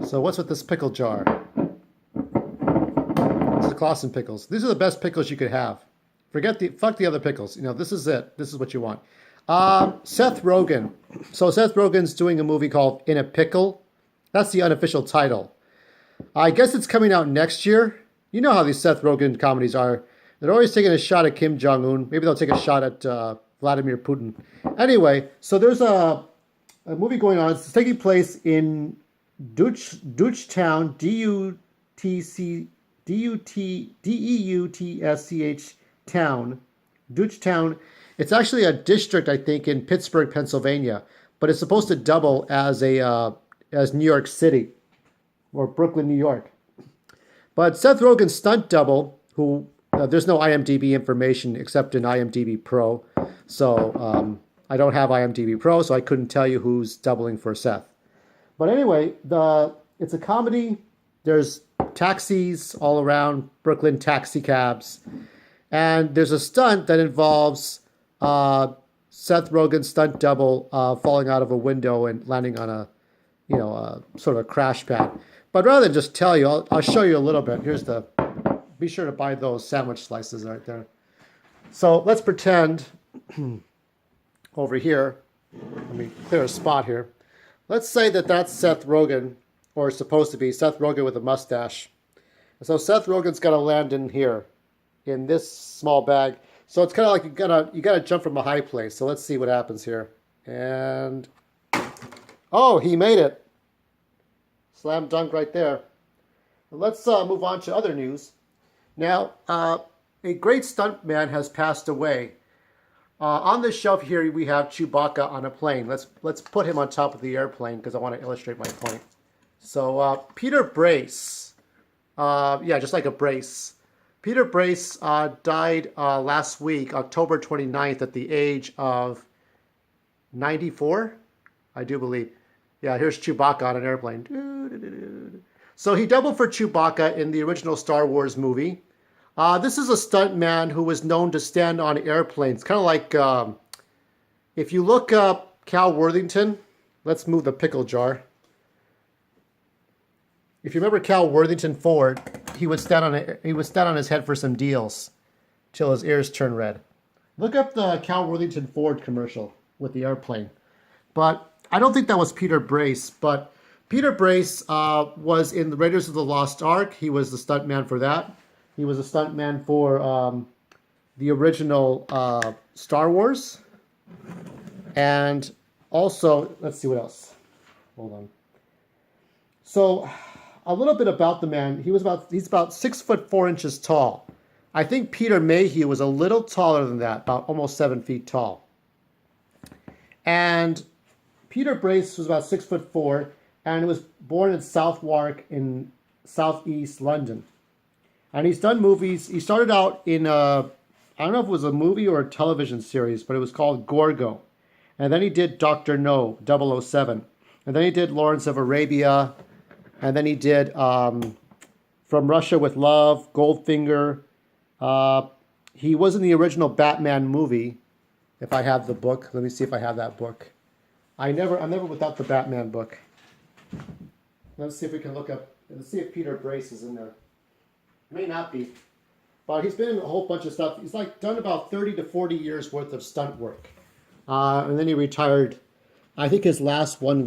So what's with this pickle jar? This is Clausen pickles. These are the best pickles you could have. Fuck the other pickles. You know, this is it. This is what you want. Seth Rogen. So Seth Rogen's doing a movie called In a Pickle. That's the unofficial title. I guess it's coming out next year. You know how these Seth Rogen comedies are. They're always taking a shot at Kim Jong-un. Maybe they'll take a shot at Vladimir Putin. Anyway, so there's a movie going on. It's taking place in Deutschtown, D-U-T-S-C-H town. Deutschtown. It's actually a district, I think, in Pittsburgh, Pennsylvania. But it's supposed to double as New York City. Or Brooklyn, New York. But Seth Rogen's stunt double, who there's no IMDb information except in IMDb Pro. So I don't have IMDb Pro, so I couldn't tell you who's doubling for Seth. But anyway, it's a comedy. There's taxis all around, Brooklyn taxi cabs. And there's a stunt that involves Seth Rogen's stunt double falling out of a window and landing on a sort of a crash pad. But rather than just tell you, I'll show you a little bit. Be sure to buy those sandwich slices right there. So let's pretend over here, let me clear a spot here. Let's say that that's Seth Rogen, or supposed to be Seth Rogen with a mustache. So Seth Rogen's got to land in here, in this small bag. So it's kind of like you gotta jump from a high place. So let's see what happens here. And oh, he made it. Slam dunk right there. Let's move on to other news. Now, a great stuntman has passed away. On this shelf here, we have Chewbacca on a plane. Let's put him on top of the airplane because I want to illustrate my point. So Peter Brace, yeah, just like a brace. Peter Brace died last week, October 29th, at the age of 94, I do believe. Yeah, here's Chewbacca on an airplane. So he doubled for Chewbacca in the original Star Wars movie. This is a stuntman who was known to stand on airplanes. Kind of like, if you look up Cal Worthington, let's move the pickle jar. If you remember Cal Worthington Ford, he would stand on his head for some deals till his ears turn red. Look up the Cal Worthington Ford commercial with the airplane. But I don't think that was Peter Brace, but Peter Brace was in the Raiders of the Lost Ark. He was the stuntman for that. He was a stuntman for the original Star Wars. And also, let's see what else. Hold on. So, a little bit about the man. He's about 6'4" tall. I think Peter Mayhew was a little taller than that, about almost 7 feet tall. And Peter Brace was about 6'4", and he was born in Southwark in southeast London. And he's done movies. He started out in I don't know if it was a movie or a television series, but it was called Gorgo. And then he did Dr. No, 007. And then he did Lawrence of Arabia. And then he did From Russia with Love, Goldfinger. He was in the original Batman movie, if I have the book. Let me see if I have that book. I'm never without the Batman book. Let's see if we can look up, let's see if Peter Brace is in there. May not be, but he's been in a whole bunch of stuff. He's done about 30 to 40 years worth of stunt work. And then he retired. I think his last one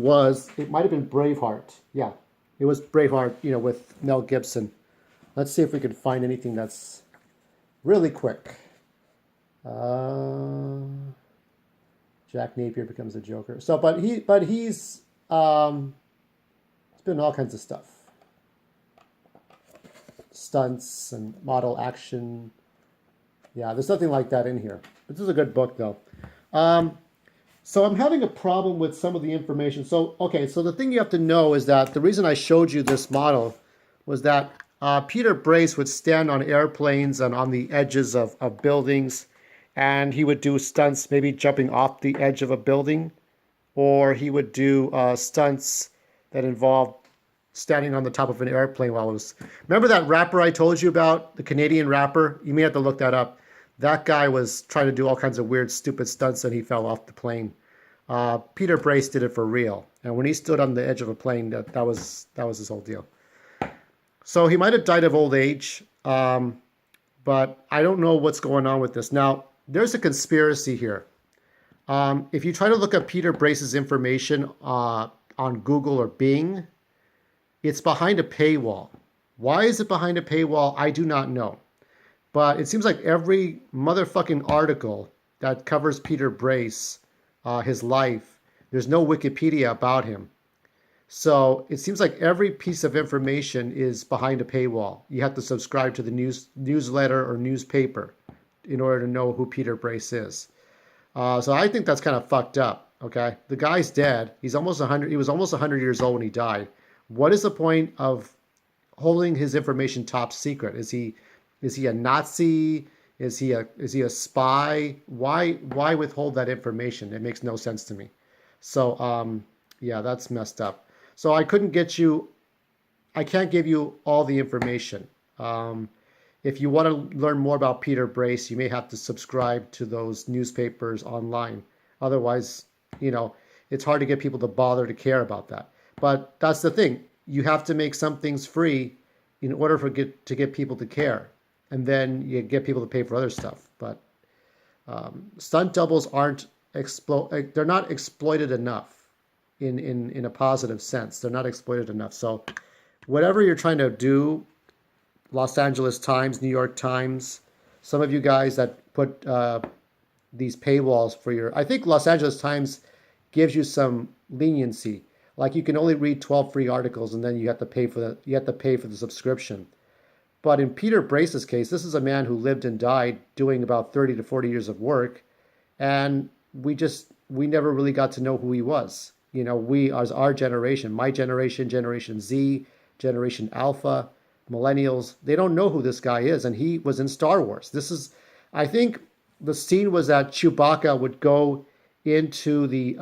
it might have been Braveheart. Yeah, it was Braveheart, with Mel Gibson. Let's see if we can find anything that's really quick. Jack Napier becomes a Joker. So, but he's been in all kinds of stuff. Stunts and model action. Yeah, there's nothing like that in here. This is a good book, though. So I'm having a problem with some of the information. So the thing you have to know is that the reason I showed you this model was that Peter Brace would stand on airplanes and on the edges of buildings, and he would do stunts, maybe jumping off the edge of a building, or he would do stunts that involved standing on the top of an airplane while it was... Remember that rapper I told you about, the Canadian rapper? You may have to look that up. That guy was trying to do all kinds of weird, stupid stunts and he fell off the plane. Peter Brace did it for real. And when he stood on the edge of a plane, that was his whole deal. So he might have died of old age, but I don't know what's going on with this. Now, there's a conspiracy here. If you try to look up Peter Brace's information on Google or Bing, it's behind a paywall. Why is it behind a paywall? I do not know. But it seems like every motherfucking article that covers Peter Brace, his life, there's no Wikipedia about him. So it seems like every piece of information is behind a paywall. You have to subscribe to the newsletter or newspaper in order to know who Peter Brace is. So I think that's kind of fucked up. Okay, the guy's dead. He's almost 100. He was almost 100 years old when he died. What is the point of holding his information top secret? Is he a Nazi? Is he a spy? Why withhold that information? It makes no sense to me. So yeah, that's messed up. So I can't give you all the information. If you want to learn more about Peter Brace, you may have to subscribe to those newspapers online. Otherwise, it's hard to get people to bother to care about that. But that's the thing. You have to make some things free in order to get people to care. And then you get people to pay for other stuff. But stunt doubles they're not exploited enough in a positive sense. They're not exploited enough. So whatever you're trying to do, Los Angeles Times, New York Times, some of you guys that put these paywalls for I think Los Angeles Times gives you some leniency. Like you can only read 12 free articles and then you have to pay for the subscription. But in Peter Brace's case, this is a man who lived and died doing about 30 to 40 years of work. And we never really got to know who he was. We, as our generation, my generation, Generation Z, Generation Alpha, millennials, they don't know who this guy is. And he was in Star Wars. I think the scene was that Chewbacca would go into the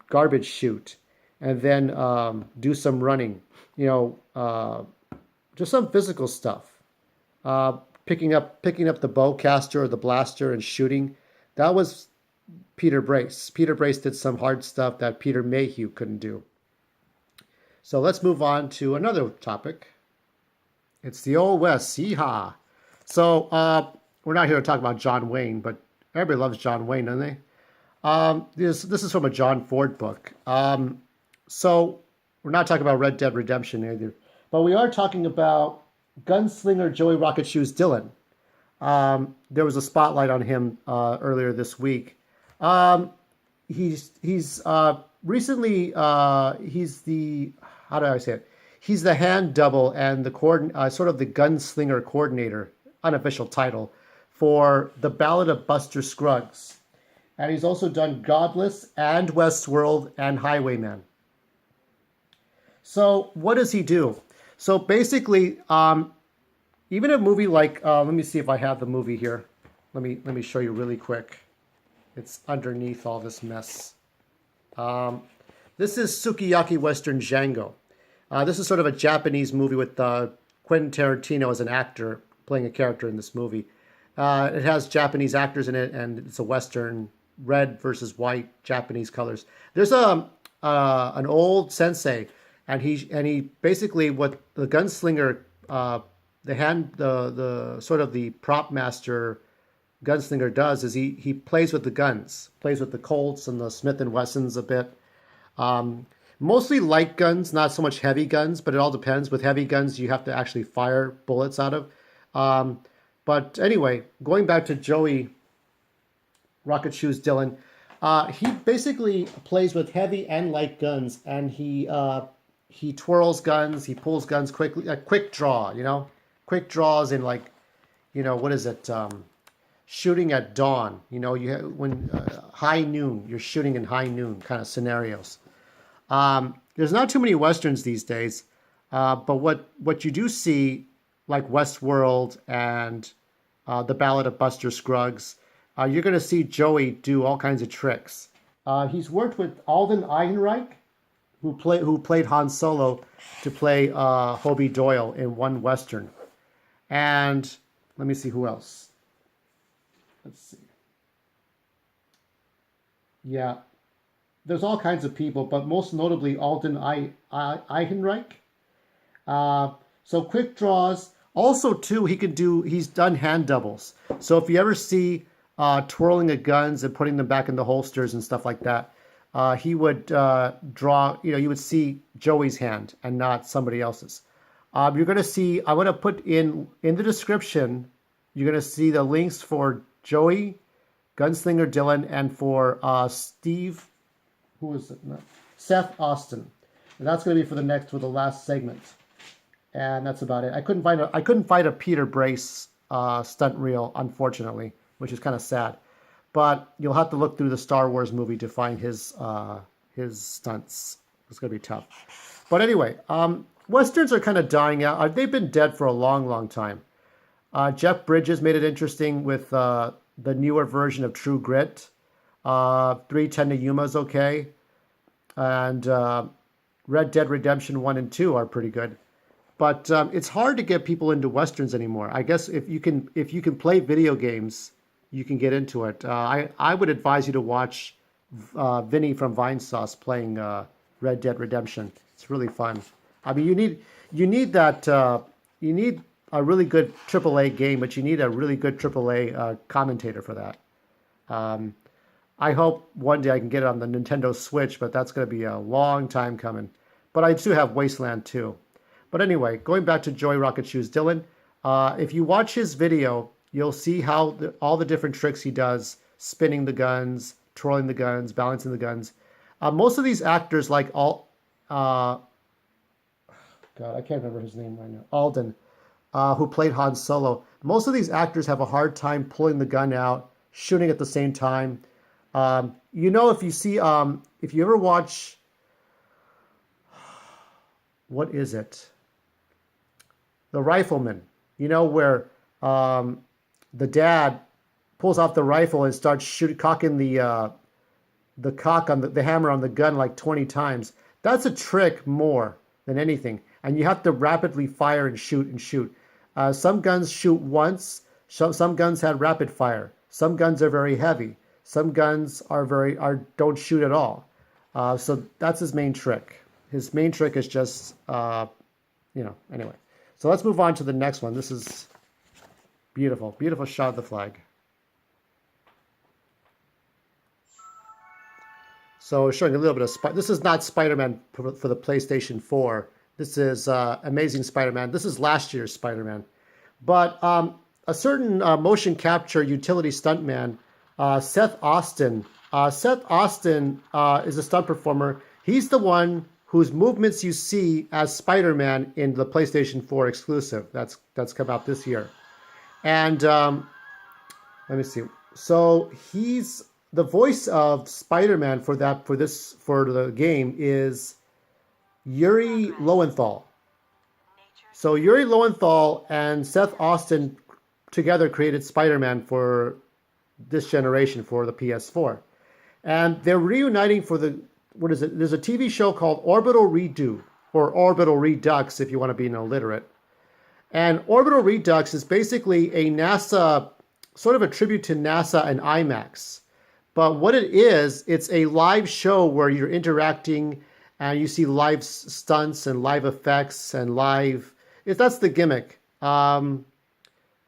garbage chute and then do some running, just some physical stuff. Picking up the bowcaster or the blaster and shooting. That was Peter Brace. Peter Brace did some hard stuff that Peter Mayhew couldn't do. So let's move on to another topic. It's the Old West. Yeehaw. So we're not here to talk about John Wayne, but everybody loves John Wayne, don't they? This is from a John Ford book. So we're not talking about Red Dead Redemption either, but we are talking about Gunslinger Joey Rocketshoes Dillon. There was a spotlight on him earlier this week. He's recently he's the, how do I say it? He's the hand double and the sort of the gunslinger coordinator, unofficial title, for The Ballad of Buster Scruggs. And he's also done Godless and Westworld and Highwayman. So what does he do? So basically, even a movie like, let me see if I have the movie here. Let me show you really quick. It's underneath all this mess. This is Sukiyaki Western Django. This is sort of a Japanese movie with Quentin Tarantino as an actor playing a character in this movie. It has Japanese actors in it, and it's a Western, red versus white, Japanese colors. There's an old sensei, and he basically, what the gunslinger, the sort of the prop master gunslinger does is he plays with the guns, plays with the Colts and the Smith & Wessons a bit. Mostly light guns, not so much heavy guns, but it all depends. With heavy guns, you have to actually fire bullets out of. But anyway, going back to Joey Rocketshoes Dillon, he basically plays with heavy and light guns, and he twirls guns, he pulls guns quickly, a quick draw, quick draws in like, what is it? Shooting at dawn, when high noon, you're shooting in high noon kind of scenarios. There's not too many Westerns these days, but what you do see, like Westworld and The Ballad of Buster Scruggs, you're going to see Joey do all kinds of tricks. He's worked with Alden Ehrenreich, who played Han Solo, to play Hobie Doyle in one Western. And let me see who else. Let's see. Yeah. there's all kinds of people, but most notably Alden Ehrenreich. So quick draws. Also, too, he's done hand doubles. So if you ever see twirling of guns and putting them back in the holsters and stuff like that, he would draw, you would see Joey's hand and not somebody else's. You're going to see, I'm going to put in the description, you're going to see the links for Joey, Gunslinger Dillon, and for Steve, who is it? No, Seth Austin. And that's going to be for the last segment. And that's about it. I couldn't find a Peter Brace stunt reel, unfortunately, which is kind of sad. But you'll have to look through the Star Wars movie to find his stunts. It's going to be tough. But anyway, Westerns are kind of dying out. They've been dead for a long, long time. Jeff Bridges made it interesting with the newer version of True Grit. 310 to Yuma's okay. And Red Dead Redemption 1 and 2 are pretty good. But it's hard to get people into Westerns anymore. I guess if you can play video games, you can get into it. I would advise you to watch Vinny from Vinesauce playing Red Dead Redemption. It's really fun. I mean, you need that. You need a really good AAA game, but you need a really good AAA commentator for that. I hope one day I can get it on the Nintendo Switch, but that's going to be a long time coming. But I do have Wasteland 2. But anyway, going back to Joey Rocketshoes Dillon, if you watch his video, you'll see how all the different tricks he does, spinning the guns, twirling the guns, balancing the guns. Most of these actors, like God, I can't remember his name right now, Alden, who played Han Solo. Most of these actors have a hard time pulling the gun out, shooting at the same time. If you see, if you ever watch, what is it? The Rifleman, where the dad pulls off the rifle and starts cocking the cock on the hammer on the gun like 20 times. That's a trick more than anything. And you have to rapidly fire and shoot and shoot. Some guns shoot once. Some guns had rapid fire. Some guns are very heavy. Some guns don't shoot at all. So that's his main trick. His main trick is just, anyway. So let's move on to the next one. This is beautiful. Beautiful shot of the flag. So showing a little bit of this is not Spider-Man for the PlayStation 4. This is Amazing Spider-Man. This is last year's Spider-Man. But a certain motion capture utility stuntman, Seth Austin. Seth Austin is a stunt performer. He's the one whose movements you see as Spider-Man in the PlayStation 4 exclusive. That's come out this year. And let me see. So he's the voice of Spider-Man for the game is Yuri Lowenthal. So Yuri Lowenthal and Seth Austin together created Spider-Man for this generation for the PS4. And they're reuniting for there's a TV show called Orbital Redo, or Orbital Redux if you want to be an illiterate. And Orbital Redux is basically a NASA, sort of a tribute to NASA and IMAX. But what it is, it's a live show where you're interacting and you see live stunts and live effects and that's the gimmick.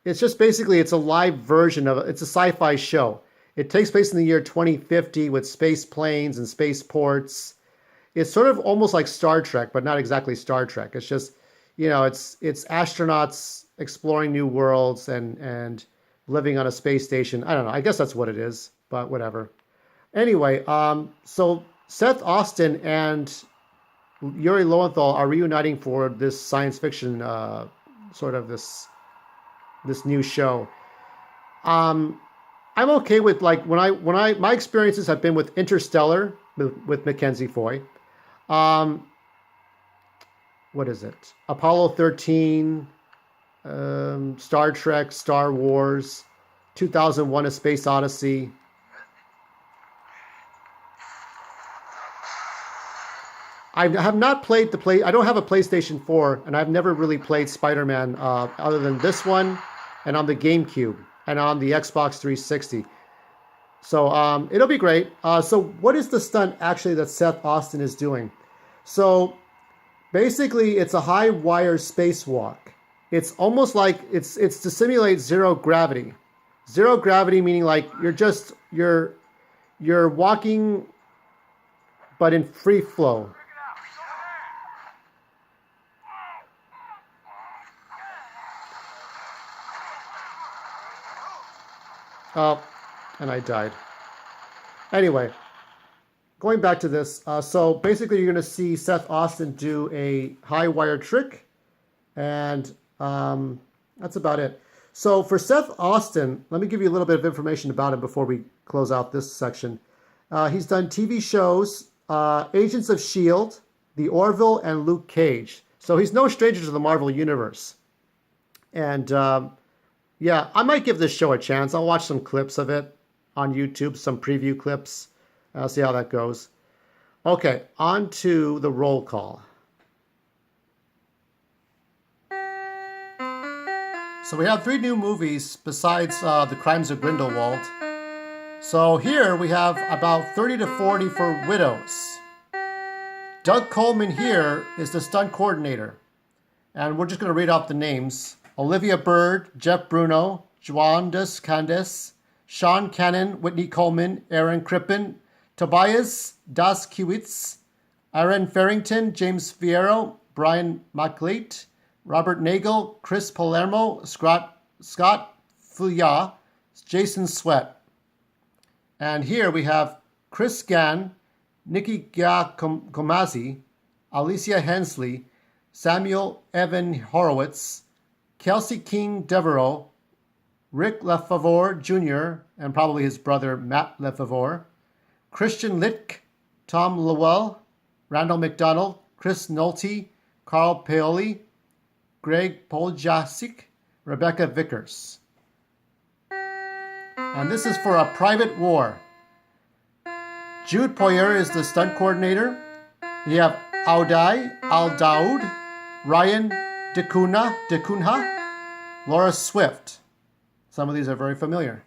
It's just basically, it's a live version it's a sci-fi show. It takes place in the year 2050 with space planes and spaceports. It's sort of almost like Star Trek, but not exactly Star Trek. It's just, it's astronauts exploring new worlds and living on a space station. I don't know. I guess that's what it is, but whatever. Anyway, so Seth Austin and Yuri Lowenthal are reuniting for this science fiction sort of this new show. I'm okay with my experiences have been with Interstellar with Mackenzie Foy. What is it? Apollo 13, Star Trek, Star Wars, 2001: A Space Odyssey. I have not played I don't have a PlayStation 4, and I've never really played Spider-Man other than this one, and on the GameCube, and on the Xbox 360. So it'll be great. So what is the stunt actually that Seth Austin is doing? So basically, it's a high wire spacewalk. It's almost like it's to simulate zero gravity. Zero gravity meaning like you're walking, but in free flow. Oh, and I died. Anyway, going back to this, so basically you're going to see Seth Austin do a high wire trick, and that's about it. So for Seth Austin, let me give you a little bit of information about him before we close out this section. He's done TV shows, Agents of S.H.I.E.L.D., The Orville, and Luke Cage. So he's no stranger to the Marvel Universe. And yeah, I might give this show a chance. I'll watch some clips of it on YouTube, some preview clips. I'll see how that goes. Okay, on to the roll call. So we have 3 new movies besides The Crimes of Grindelwald. So here we have about 30 to 40 for Widows. Doug Coleman here is the stunt coordinator. And we're just going to read off the names. Olivia Bird, Jeff Bruno, Juandus Candice, Sean Cannon, Whitney Coleman, Aaron Crippen, Tobias Daskiewicz, Aaron Farrington, James Fierro, Brian McLeat, Robert Nagel, Chris Palermo, Scott Fuya, Jason Sweat. And here we have Chris Gann, Nikki Giacomazi, Alicia Hensley, Samuel Evan Horowitz, Kelsey King Devereaux, Rick Lefevre Jr., and probably his brother Matt Lefevre, Christian Littke, Tom Lowell, Randall McDonald, Chris Nolte, Carl Paoli, Greg Poljasic, Rebecca Vickers. And this is for A Private War. Jude Poyer is the stunt coordinator. You have Audai Al-Daoud, Ryan DeCunha, Laura Swift. Some of these are very familiar.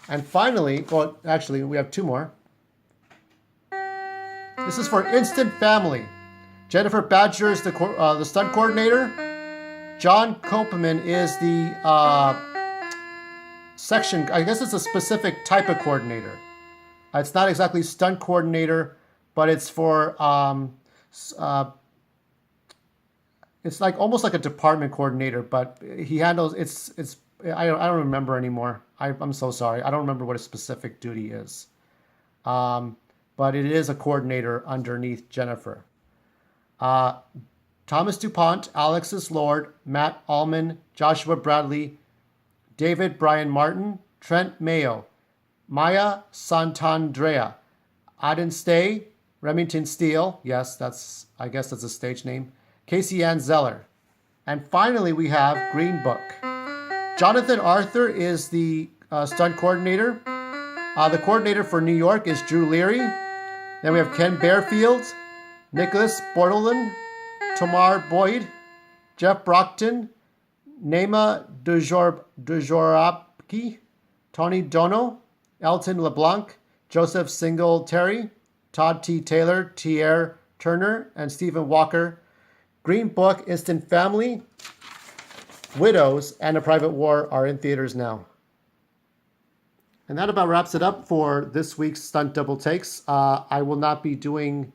And finally, well, actually, we have 2 more. This is for Instant Family. Jennifer Badger is the stunt coordinator. John Copeman is the section, I guess it's a specific type of coordinator. It's not exactly stunt coordinator, but it's for, it's like almost like a department coordinator, but he handles, I don't remember anymore. I'm so sorry. I don't remember what his specific duty is. But it is a coordinator underneath Jennifer. Thomas DuPont, Alexis Lord, Matt Allman, Joshua Bradley, David Brian Martin, Trent Mayo, Maya Santandrea, Aden Stay, Remington Steele, yes, I guess that's a stage name, Casey Ann Zeller. And finally, we have Green Book. Jonathan Arthur is the stunt coordinator. The coordinator for New York is Drew Leary. Then we have Ken Bearfield, Nicholas Bordelin, Tamar Boyd, Jeff Brockton, Nema Dujorapki, Tony Dono, Elton LeBlanc, Joseph Singletary, Todd T. Taylor, Tierre Turner, and Stephen Walker. Green Book, Instant Family, Widows, and A Private War are in theaters now. And that about wraps it up for this week's Stunt Double Takes. I will not be doing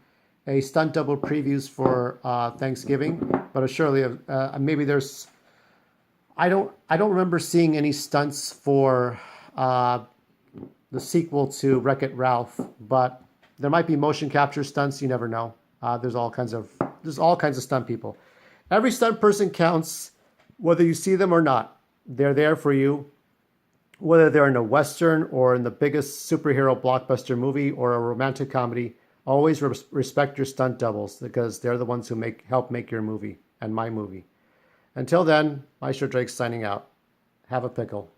a Stunt Double previews for Thanksgiving, but surely maybe there's. I don't remember seeing any stunts for the sequel to Wreck-It Ralph, but there might be motion capture stunts. You never know. There's all kinds of stunt people. Every stunt person counts, whether you see them or not. They're there for you. Whether they're in a Western or in the biggest superhero blockbuster movie or a romantic comedy, always respect your stunt doubles because they're the ones who help make your movie and my movie. Until then, Maestro Drake signing out. Have a pickle.